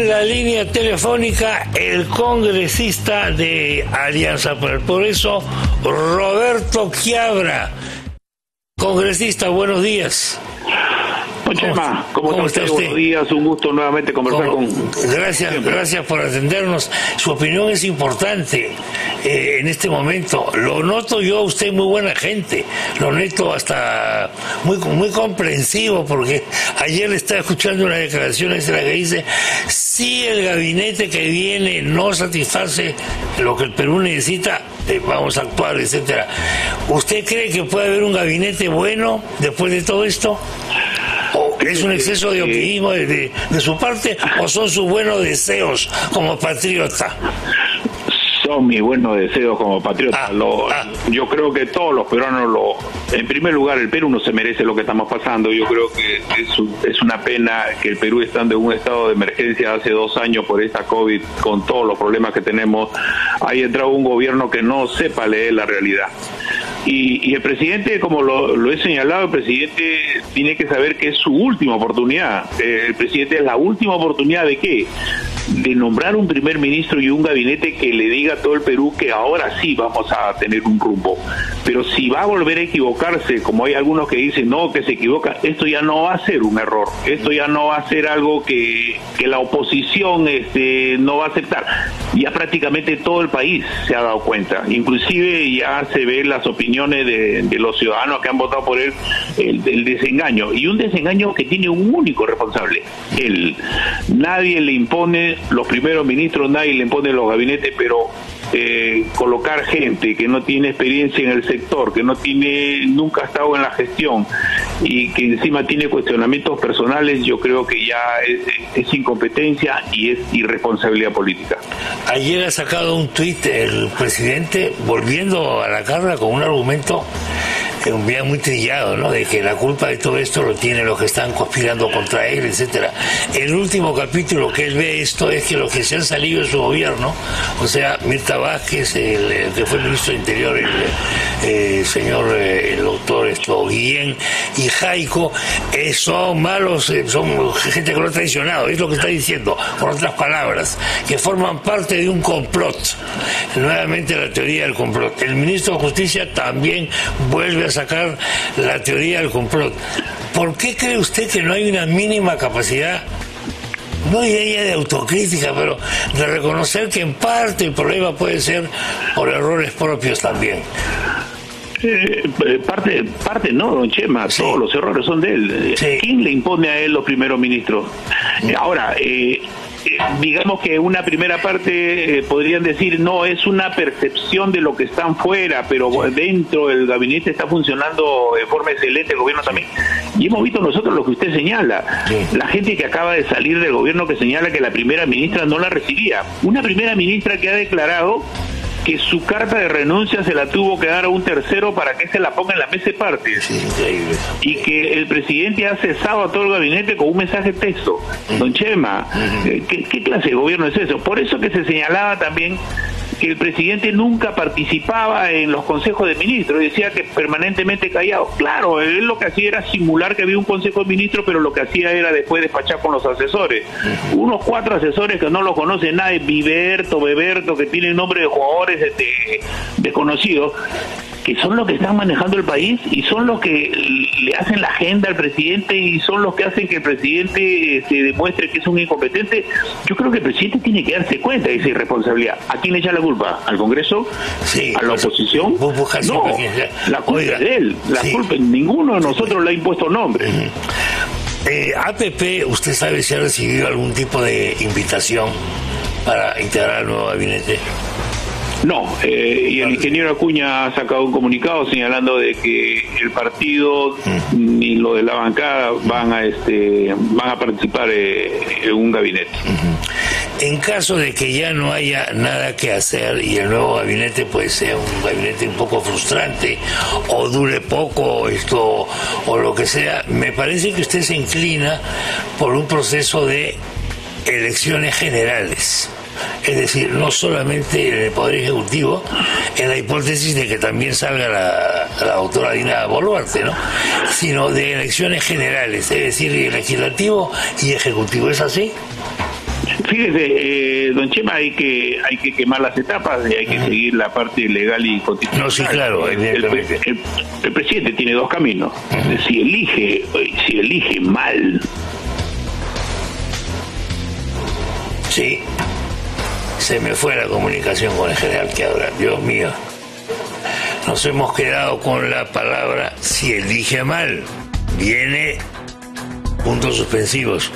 en la línea telefónica el congresista de Alianza por el Progreso, Roberto Quiabra. Congresista, buenos días. Chema, ¿cómo está usted? Buenos días, un gusto nuevamente conversar con... Gracias por atendernos. Su opinión es importante en este momento. Lo noto yo a usted muy buena gente, lo noto hasta muy comprensivo, porque ayer le estaba escuchando una declaración en la que dice: si el gabinete que viene no satisface lo que el Perú necesita, vamos a actuar, etcétera. ¿Usted cree que puede haber un gabinete bueno después de todo esto? ¿O es un exceso de optimismo de su parte, o son sus buenos deseos como patriota? Son mis buenos deseos como patriota. Yo creo que todos los peruanos en primer lugar, el Perú no se merece lo que estamos pasando. Yo creo que es una pena que el Perú, estando en un estado de emergencia hace 2 años por esta COVID, con todos los problemas que tenemos, haya entrado un gobierno que no sepa leer la realidad. Y el presidente, como lo he señalado, el presidente tiene que saber que es su última oportunidad. El presidente es la última oportunidad ¿de qué? De nombrar un primer ministro y un gabinete que le diga a todo el Perú que ahora sí vamos a tener un rumbo. Pero si va a volver a equivocarse, como hay algunos que dicen no, que se equivoca, esto ya no va a ser un error. Esto ya no va a ser algo que la oposición no va a aceptar. Ya prácticamente todo el país se ha dado cuenta. Inclusive ya se ven las opiniones de los ciudadanos que han votado por él, el desengaño. Y un desengaño que tiene un único responsable: él. Nadie le impone los primeros ministros, nadie le impone los gabinetes, pero colocar gente que no tiene experiencia en el sector, que nunca ha estado en la gestión y que encima tiene cuestionamientos personales, yo creo que ya es incompetencia y es irresponsabilidad política. Ayer ha sacado un tuit el presidente volviendo a la carga con un argumento muy trillado, ¿no? De que la culpa de todo esto lo tienen los que están conspirando contra él, etcétera. El último capítulo que él ve esto es que los que se han salido de su gobierno, o sea, Mirta Vázquez, el que fue ministro de Interior, el doctor Guillén y Jaico, son malos, son gente que lo ha traicionado, es lo que está diciendo, con otras palabras, que forman parte de un complot. Nuevamente la teoría del complot. El ministro de Justicia también vuelve a sacar la teoría del complot. ¿Por qué cree usted que no hay una mínima capacidad, no diría de autocrítica, pero de reconocer que en parte el problema puede ser por errores propios también? Parte no, don Chema, sí. Todos los errores son de él. Sí. ¿Quién le impone a él los primeros ministros? Ahora, digamos que una primera parte podrían decir no, es una percepción de lo que están fuera, pero dentro del gabinete está funcionando de forma excelente el gobierno también. Y hemos visto nosotros lo que usted señala, la gente que acaba de salir del gobierno que señala que la primera ministra no la recibía. Una primera ministra que ha declarado que su carta de renuncia se la tuvo que dar a un tercero para que se la ponga en la mesa de partes. Sí, increíble. Y que el presidente ha cesado a todo el gabinete con un mensaje de texto. Don Chema, ¿qué clase de gobierno es eso? Por eso que se señalaba también que el presidente nunca participaba en los consejos de ministros, decía que permanentemente callado. Claro, él lo que hacía era simular que había un consejo de ministros, pero lo que hacía era después despachar con los asesores. Unos 4 asesores que no lo conoce nadie, Beberto, que tienen nombre de jugadores desconocidos, que son los que están manejando el país y son los que le hacen la agenda al presidente y son los que hacen que el presidente se demuestre que es un incompetente. Yo creo que el presidente tiene que darse cuenta de esa irresponsabilidad. ¿A quién le echa la culpa? ¿Al Congreso? Sí, ¿a la oposición? No, la culpa es de él. La culpa, ninguno de nosotros le ha impuesto nombre. APP, ¿usted sabe si ha recibido algún tipo de invitación para integrar el nuevo gabinete? No, y el ingeniero Acuña ha sacado un comunicado señalando de que el partido ni lo de la bancada van a participar en un gabinete. En caso de que ya no haya nada que hacer y el nuevo gabinete pues sea un gabinete un poco frustrante o dure poco o lo que sea, me parece que usted se inclina por un proceso de elecciones generales. Es decir, no solamente en el Poder Ejecutivo, en la hipótesis de que también salga la doctora Dina Boluarte, ¿no? Sino de elecciones generales, es decir, legislativo y ejecutivo. ¿Es así? Fíjese, don Chema, hay que quemar las etapas y hay que seguir la parte legal y constitucional. No, sí, claro, evidentemente. El presidente tiene dos caminos. Si elige mal. Sí, se me fue la comunicación con el general Quiabra, Dios mío. Nos hemos quedado con la palabra si elige mal. Viene puntos suspensivos.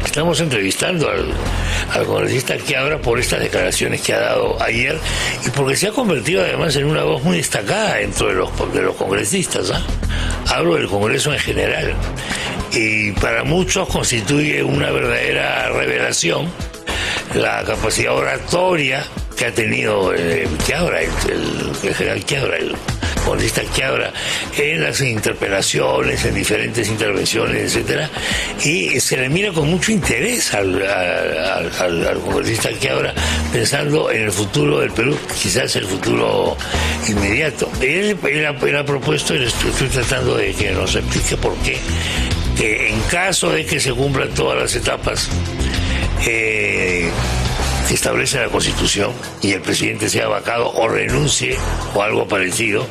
Estamos entrevistando al congresista Quiabra por estas declaraciones que ha dado ayer y porque se ha convertido además en una voz muy destacada dentro de los congresistas, ¿eh? Hablo del Congreso en general. Y para muchos constituye una verdadera revelación la capacidad oratoria que ha tenido Quiabra, el general Quiabra, el congresista Quiabra, en las interpelaciones, en diferentes intervenciones, etcétera, y se le mira con mucho interés al congresista Quiabra, pensando en el futuro del Perú, quizás el futuro inmediato. Él ha propuesto, y estoy tratando de que nos explique por qué, que en caso de que se cumplan todas las etapas que establece la Constitución y el presidente sea vacado o renuncie o algo parecido,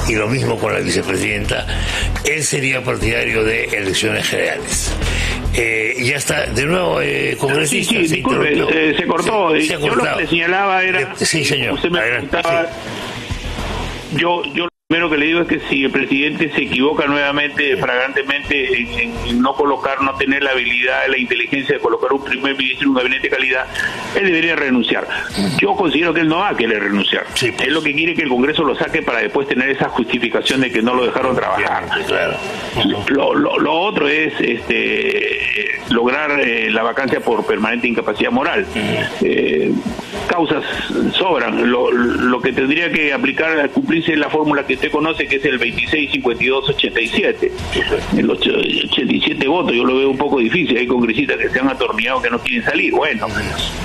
y lo mismo con la vicepresidenta, él sería partidario de elecciones generales. Ya está, de nuevo, congresista. Sí, disculpe, se cortó. Yo lo que le señalaba era... Sí, señor. Usted me preguntaba... Sí. Yo lo primero que le digo es que si el presidente se equivoca nuevamente, flagrantemente, en no tener la habilidad, la inteligencia de colocar un primer ministro y un gabinete de calidad, él debería renunciar. Yo considero que él no va a querer renunciar. Sí, pues. Es lo que quiere que el Congreso lo saque para después tener esa justificación de que no lo dejaron trabajar. Claro. Lo otro es lograr la vacancia por permanente incapacidad moral. Causas sobran. Lo que tendría que aplicar, cumplirse la fórmula que usted conoce, que es el 26-52-87. El 87 votos, yo lo veo un poco difícil. Hay congresistas que se han atornillado que no quieren salir. Bueno,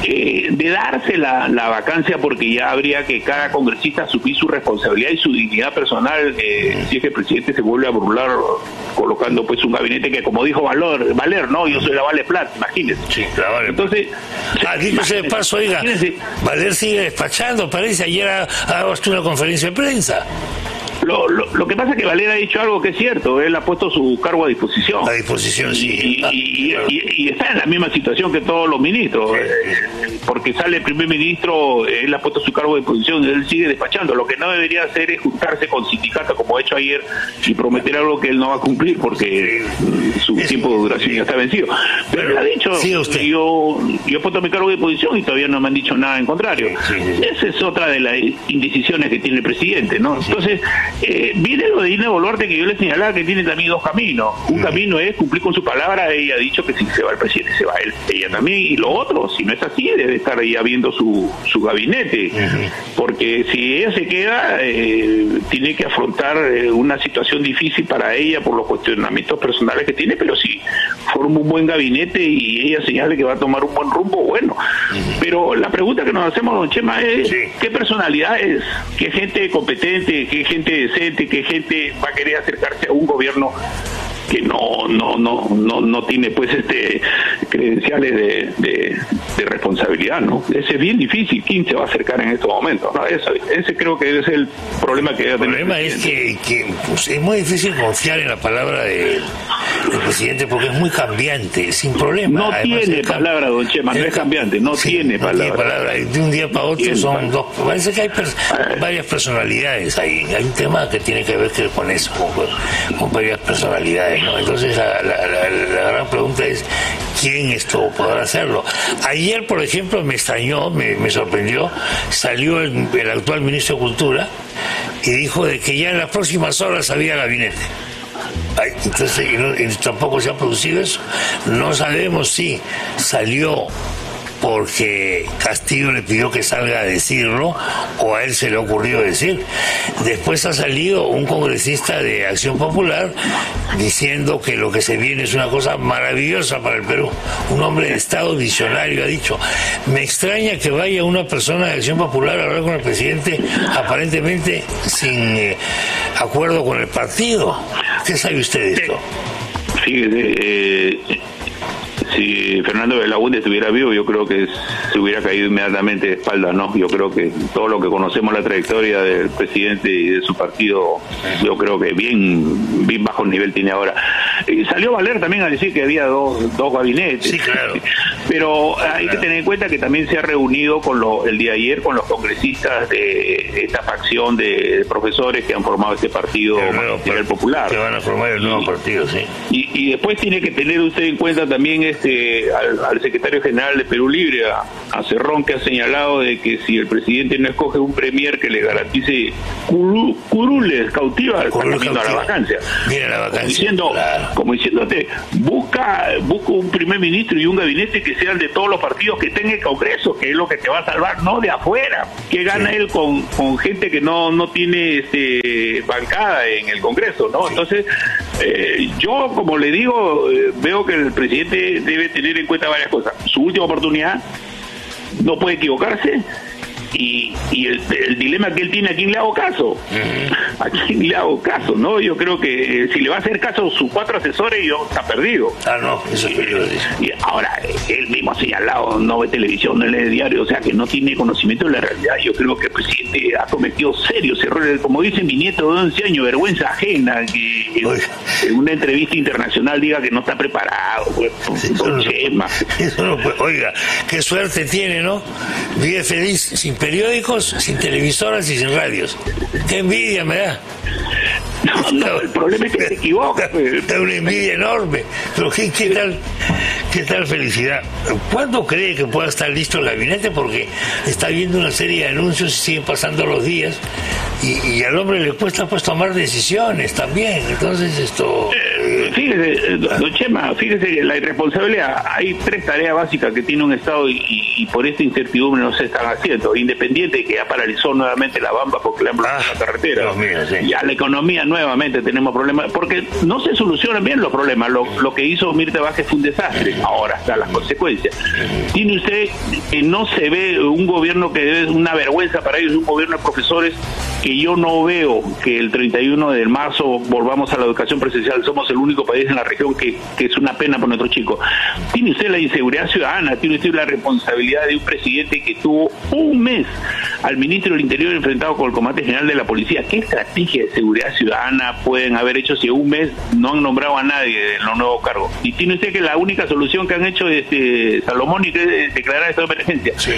de darse la vacancia, porque ya habría que cada congresista asumir su responsabilidad y su dignidad personal, si es que el presidente se vuelve a burlar colocando pues un gabinete que, como dijo Valer, no, yo soy la Vale Plat, imagínense. Sí, la Vale. Entonces, aquí se de paso, oiga, Valer sigue despachando, parece. Ayer ha hecho una conferencia de prensa. Lo que pasa es que Valera ha dicho algo que es cierto. Él ha puesto su cargo a disposición. A disposición, sí. Y está en la misma situación que todos los ministros. Porque sale el primer ministro, él ha puesto su cargo a disposición, él sigue despachando. Lo que no debería hacer es juntarse con sindicatos, como ha hecho ayer, y prometer algo que él no va a cumplir porque su tiempo de duración ya está vencido. Pero él ha dicho, yo he puesto mi cargo a disposición y todavía no me han dicho nada en contrario. Esa es otra de las indecisiones que tiene el presidente, ¿no? Entonces, viene lo de Dina Boluarte, que yo le señalaba que tiene también dos caminos. Un camino es cumplir con su palabra. Ella ha dicho que si se va el presidente, se va él. Ella también. Y lo otro, si no es así, debe estar ya viendo su gabinete. Porque si ella se queda, tiene que afrontar una situación difícil para ella por los cuestionamientos personales que tiene. Pero si forma un buen gabinete y ella señala que va a tomar un buen rumbo, bueno. Pero la pregunta que nos hacemos, don Chema, es ¿qué personalidad es? ¿Qué gente competente? ¿Qué gente decente? ¿Qué gente va a querer acercarse a un gobierno que no tiene pues credenciales de responsabilidad, ¿no? Ese es bien difícil. ¿Quién se va a acercar en estos momentos? ¿No? Ese creo que es el problema que debe tener. El problema es que pues, es muy difícil confiar en la palabra del presidente porque es muy cambiante, sin problema. No tiene palabra, don Chema, no es cambiante, no tiene palabra. De un día para otro son dos. Parece que hay varias personalidades ahí. Hay un tema que tiene que ver con eso, con varias personalidades, ¿no? Entonces la gran pregunta es ¿quién podrá hacerlo? Ayer, por ejemplo, me extrañó, me sorprendió, salió el actual ministro de Cultura y dijo de que ya en las próximas horas había gabinete. Entonces tampoco se ha producido eso. No sabemos si salió porque Castillo le pidió que salga a decirlo o a él se le ocurrió decir. Después ha salido un congresista de Acción Popular diciendo que lo que se viene es una cosa maravillosa para el Perú. Un hombre de Estado visionario ha dicho. Me extraña que vaya una persona de Acción Popular a hablar con el presidente aparentemente sin acuerdo con el partido. ¿Qué sabe usted de esto? Fíjese, si Fernando Belaúnde estuviera vivo, yo creo que se hubiera caído inmediatamente de espalda, ¿no? Yo creo que todo lo que conocemos la trayectoria del presidente y de su partido, yo creo que bien bajo nivel tiene ahora. Salió Valer también a decir que había dos gabinetes. Sí, claro. Pero hay que tener en cuenta que también se ha reunido el día de ayer con los congresistas de esta facción de profesores que han formado este partido Magisterial Popular. Que van a formar el nuevo partido, sí. Y después tiene que tener usted en cuenta también al secretario general de Perú Libre, a Cerrón, que ha señalado de que si el presidente no escoge un premier que le garantice curules cautivas, está camino a la vacancia. Mira la vacancia. Como diciéndote, busca un primer ministro y un gabinete que sean de todos los partidos que estén en el Congreso, que es lo que te va a salvar, no de afuera. Que gana él con gente que no tiene bancada en el Congreso, ¿no? Entonces, yo, como le digo, veo que el presidente debe tener en cuenta varias cosas. Su última oportunidad, no puede equivocarse. Y el dilema que él tiene, ¿a quién le hago caso? ¿A quién le hago caso? ¿No? Yo creo que si le va a hacer caso a sus 4 asesores, está perdido. No, eso es lo que y ahora, él mismo ha señalado, no ve televisión, no lee diario, o sea que no tiene conocimiento de la realidad. Yo creo que el presidente ha cometido serios errores, como dice mi nieto de 11 años, vergüenza ajena, que en una entrevista internacional diga que no está preparado, pues, oiga, qué suerte tiene, ¿no? Vive feliz, sin periódicos, sin televisoras y sin radios. Qué envidia me da. No, el problema es que se equivoca. Da una envidia enorme. Pero ¿qué tal felicidad? ¿Cuándo cree que pueda estar listo el gabinete? Porque está viendo una serie de anuncios y siguen pasando los días y al hombre le cuesta pues tomar decisiones también. Entonces esto... Fíjese, don Chema, fíjese que la irresponsabilidad, hay 3 tareas básicas que tiene un Estado y por esta incertidumbre no se están haciendo. Independiente que ya paralizó nuevamente la Bamba porque le han bloqueado la carretera. Dios mío, sí. Ya la economía nuevamente tenemos problemas, porque no se solucionan bien los problemas. Lo que hizo Mirta Vázquez fue un desastre. Ahora están las consecuencias. Tiene usted que no se ve un gobierno que es una vergüenza para ellos, un gobierno de profesores que yo no veo que el 31 de marzo volvamos a la educación presencial. Somos el único país en la región que es una pena para nuestros chicos. Tiene usted la inseguridad ciudadana, tiene usted la responsabilidad de un presidente que tuvo un mes al ministro del Interior enfrentado con el comandante general de la policía. ¿Qué estrategia de seguridad ciudadana pueden haber hecho si en un mes no han nombrado a nadie en los nuevos cargos? Y tiene usted que la única solución que han hecho Salomón y que es declarar estado de emergencia. Sí.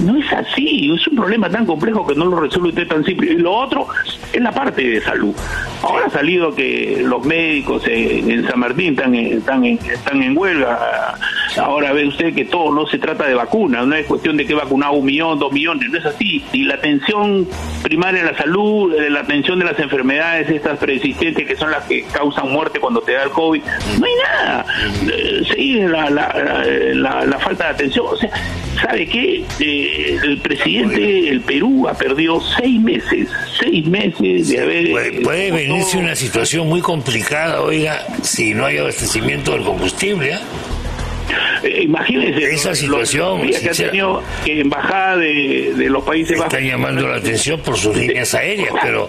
No es así, es un problema tan complejo que no lo resuelve usted tan simple. Y lo otro es la parte de salud. Ahora ha salido que los médicos en San Martín están en huelga. Ahora ve usted que todo no se trata de vacunas, no es cuestión de que vacunar 1 millón, 2 millones, no es así. Y la atención primaria de la salud, la atención de las enfermedades estas preexistentes que son las que causan muerte cuando te da el COVID, no hay nada. Sigue la falta de atención. O sea, ¿sabe qué? El presidente, el Perú ha perdido 6 meses de haber... Puede venirse una situación muy complicada, oiga, si no hay abastecimiento del combustible, imagínense esa situación que ha tenido embajada de los Países Bajos. Están llamando la atención por sus líneas aéreas, pero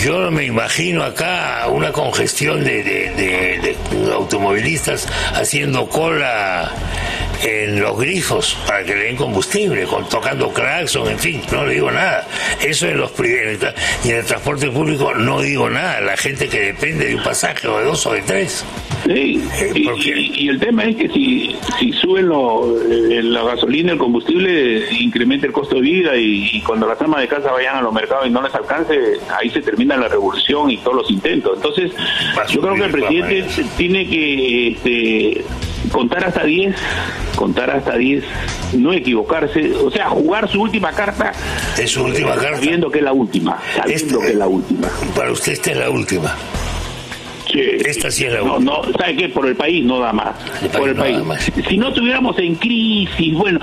yo me imagino acá una congestión de automovilistas haciendo cola en los grifos para que le den combustible, tocando claxon, en fin, no le digo nada. Eso en los privados y en el transporte público no digo nada. La gente que depende de un pasaje o de 2 o de 3. Sí, y el tema es que si suben la gasolina, el combustible, incrementa el costo de vida y cuando las amas de casa vayan a los mercados y no les alcance, ahí se termina la revolución y todos los intentos. Entonces, yo creo que el presidente tiene que contar hasta 10, no equivocarse, o sea, jugar su última carta. Es su última carta. Sabiendo que es la última. Para usted esta es la última. Sí. Esta sí es la última. No, ¿sabe qué? Por el país no da más. Por el país. Si no estuviéramos en crisis, bueno,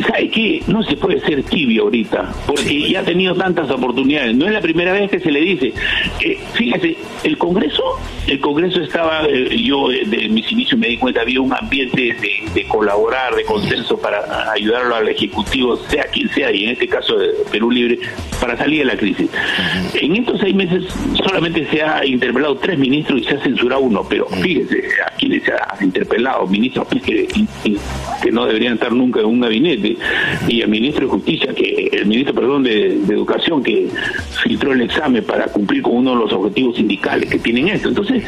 ¿sabe qué? No se puede ser tibio ahorita, porque ya ha tenido tantas oportunidades. No es la primera vez que se le dice. Fíjese, el Congreso estaba, yo de mis inicios me di cuenta, había un ambiente de colaborar, de consenso para ayudarlo al Ejecutivo, sea quien sea, y en este caso de Perú Libre, para salir de la crisis. En estos 6 meses solamente se ha interpelado 3 ministros y se ha censurado uno, pero fíjese, a quienes se ha interpelado, ministros que no deberían estar nunca en un gabinete, y el ministro de Justicia, el ministro, perdón, de Educación, que filtró el examen para cumplir con uno de los objetivos sindicales que tienen esto. Entonces,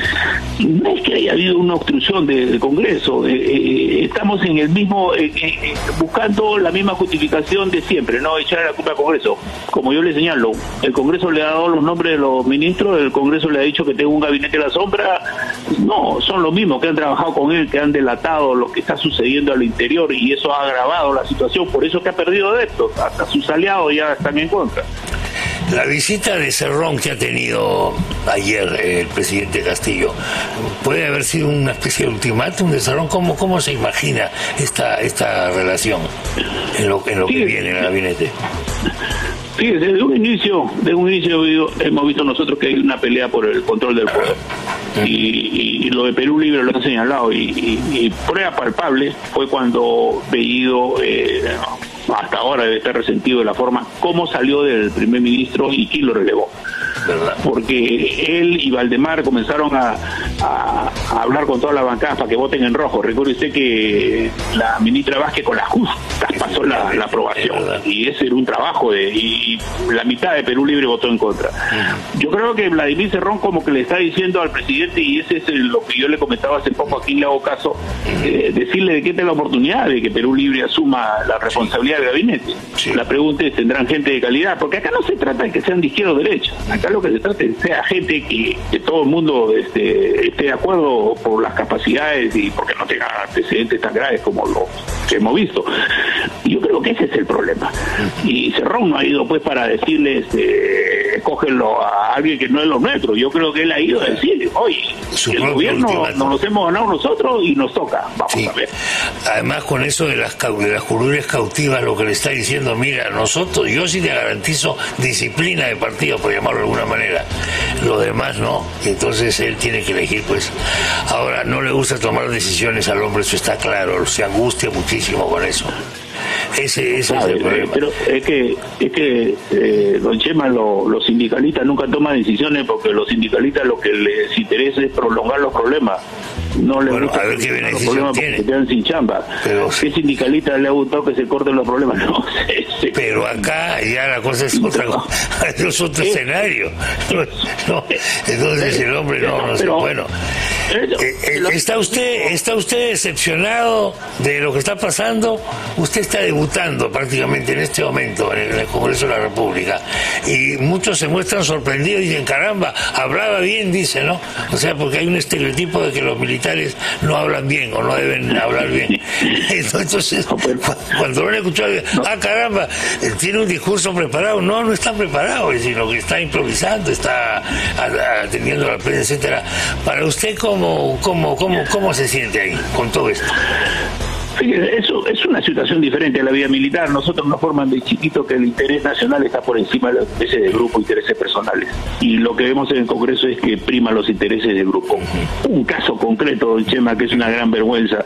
no es que haya habido una obstrucción del Congreso, estamos en el mismo, buscando la misma justificación de siempre, no echar la culpa al Congreso. Como yo le señalo, el Congreso le ha dado los nombres de los ministros, el Congreso le ha dicho que tengo un gabinete a la sombra. No, son los mismos que han trabajado con él, que han delatado lo que está sucediendo al interior, y eso ha agravado la situación, por eso que ha perdido adeptos, hasta sus aliados ya están en contra. La visita de Cerrón que ha tenido ayer el presidente Castillo, ¿puede haber sido una especie de ultimátum de Cerrón? ¿Cómo se imagina esta relación en lo que viene en el gabinete? Fíjese, desde un inicio hemos visto nosotros que hay una pelea por el control del poder. Y lo de Perú Libre lo han señalado, y prueba palpable fue cuando Bellido, hasta ahora debe estar resentido de la forma como salió del primer ministro y quién lo relevó. ¿Verdad? Porque él y Valdemar comenzaron a hablar con todas las bancadas para que voten en rojo. Recuerde usted que la ministra Vázquez con las justas pasó la aprobación, y ese era un trabajo y la mitad de Perú Libre votó en contra. Yo creo que Vladimir Cerrón como que le está diciendo al presidente, y ese es lo que yo le comentaba hace poco, aquí le hago caso, decirle de que esta es la oportunidad de que Perú Libre asuma la responsabilidad del gabinete. Sí. La pregunta es, ¿tendrán gente de calidad? Porque acá no se trata de que sean de izquierda o derecha, acá lo que se trata es que sea gente que todo el mundo esté de acuerdo por las capacidades y porque no tenga antecedentes tan graves como los que hemos visto. Yo creo que ese es el problema. Y Cerrón no ha ido pues para decirles, escógenlo a alguien que no es lo nuestro. Yo creo que él ha ido a decir, oye, el gobierno nos hemos ganado nosotros y nos toca. Vamos a ver. Además, con eso de las curules cautivas, lo que le está diciendo, mira, yo sí te garantizo disciplina de partido, por llamarlo de alguna manera. Lo demás no. Entonces él tiene que elegir, pues. Ahora, no le gusta tomar decisiones al hombre, eso está claro. Se angustia muchísimo con eso. Ese es el problema. Pero es que don Chema, los sindicalistas nunca toman decisiones, porque los sindicalistas lo que les interesa es prolongar los problemas. No les gusta a ver qué beneficio tiene. Se quedan sin chamba. Pero ¿qué sindicalista le ha gustado que se corten los problemas? No sé. Pero acá ya la cosa es otra cosa, es otro escenario. No, entonces el hombre no sé. Bueno, ¿está usted decepcionado de lo que está pasando? Usted está debutando prácticamente en este momento en el Congreso de la República, y muchos se muestran sorprendidos y dicen, caramba, hablaba bien, dice, ¿no? O sea, porque hay un estereotipo de que los militares no hablan bien o no deben hablar bien. Entonces, cuando lo han escuchado, caramba, tiene un discurso preparado. No está preparado, sino que está improvisando, está atendiendo a la prensa, etcétera. Para usted, ¿cómo se siente ahí con todo esto? Fíjese, eso es una situación diferente a la vida militar. Nosotros nos forman de chiquito que el interés nacional está por encima de los intereses de grupo, intereses personales. Y lo que vemos en el Congreso es que prima los intereses de grupo. Un caso concreto, don Chema, que es una gran vergüenza.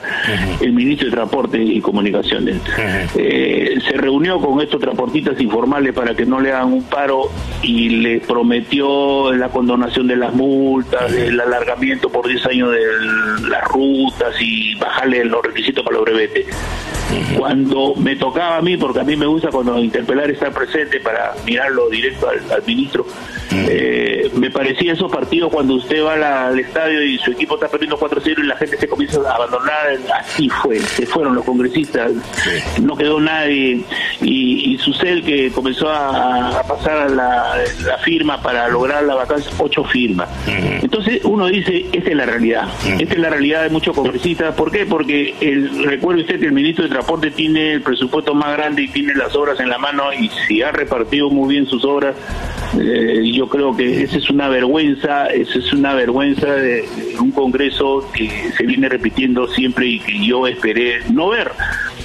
El ministro de Transporte y Comunicaciones se reunió con estos transportistas informales para que no le hagan un paro, y le prometió la condonación de las multas, el alargamiento por 10 años de las rutas y bajarle los requisitos para los brevetes. Cuando me tocaba a mí, porque a mí me gusta cuando interpelar estar presente para mirarlo directo al ministro, me parecía esos partidos cuando usted va al estadio y su equipo está perdiendo 4-0 y la gente se comienza a abandonar. Así fue, se fueron los congresistas, no quedó nadie, y Susel, que comenzó a pasar la firma para lograr la vacancia, 8 firmas. Entonces uno dice, esta es la realidad, esta es la realidad de muchos congresistas. ¿Por qué? Porque recuerde usted que el ministro de Transporte tiene el presupuesto más grande y tiene las obras en la mano, y si ha repartido muy bien sus obras, yo creo que esa es una vergüenza de un Congreso que se viene repitiendo siempre y que yo esperé no ver.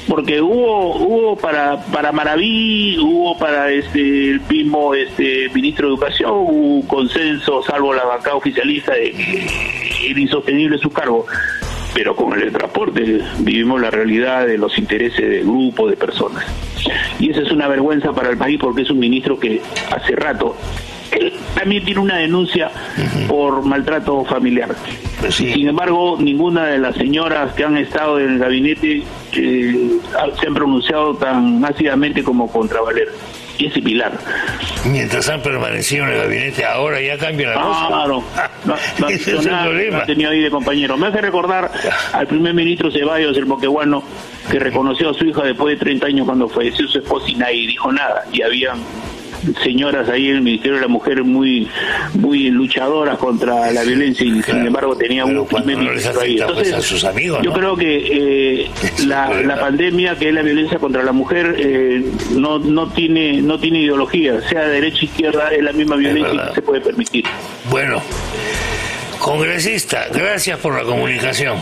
Porque hubo para Maraví, hubo para el mismo ministro de Educación, hubo consenso, salvo la bancada oficialista, de que era insostenible su cargo. Pero con el transporte vivimos la realidad de los intereses de grupos de personas. Y esa es una vergüenza para el país, porque es un ministro que hace rato él también tiene una denuncia por maltrato familiar. Pues sí. Sin embargo, ninguna de las señoras que han estado en el gabinete se han pronunciado tan ácidamente como contra Valera. Y es similar. Mientras han permanecido en el gabinete, ahora ya cambia la cosa. Claro, Ese es el problema. ha tenido ahí de compañero. Me hace recordar al primer ministro Ceballos, el moqueguano, que reconoció a su hija después de 30 años cuando falleció su esposa y nadie dijo nada. Y había señoras ahí en el Ministerio de la Mujer muy luchadoras contra la violencia y sin embargo tenían un primer ministro ahí. Entonces, a sus amigos, ¿no? Yo creo que la pandemia, que es la violencia contra la mujer, no tiene ideología, sea de derecha o izquierda, es la misma violencia que se puede permitir. Bueno, congresista, gracias por la comunicación.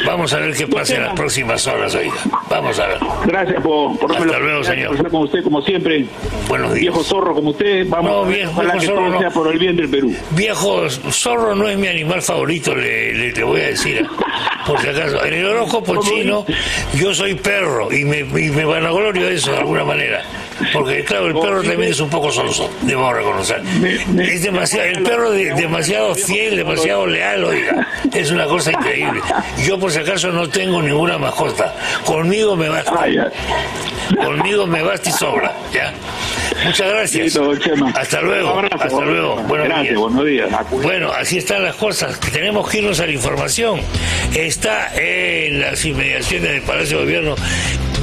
Vamos a ver qué pasa en las próximas horas, oiga. Vamos a ver. Gracias por Hasta luego, señor. Por con usted, como siempre. Buenos días. Viejo zorro como usted, no, viejo zorro no. Sea por el bien del Perú. Viejo zorro no es mi animal favorito, le voy a decir. Por si acaso, en el horóscopo chino, yo soy perro y me vanaglorio de eso de alguna manera. Porque, claro, el perro también es un poco sonso, debo reconocer. Es demasiado, el perro demasiado fiel, demasiado leal, oiga. Es una cosa increíble. Yo, por si acaso, no tengo ninguna mascota. Conmigo me basta. Conmigo me basta y sobra, ¿ya? Muchas gracias. Hasta luego. Hasta luego. Buenos días. Bueno, así están las cosas. Tenemos que irnos a la información. Está en las inmediaciones del Palacio de Gobierno.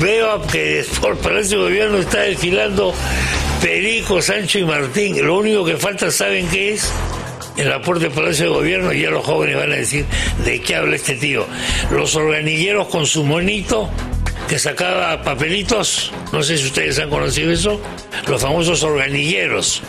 Veo que por Palacio de Gobierno está desfilando Perico, Sancho y Martín. Lo único que falta, ¿saben qué es? En la puerta del Palacio de Gobierno, y ya los jóvenes van a decir de qué habla este tío. Los organilleros con su monito que sacaba papelitos, no sé si ustedes han conocido eso, los famosos organilleros.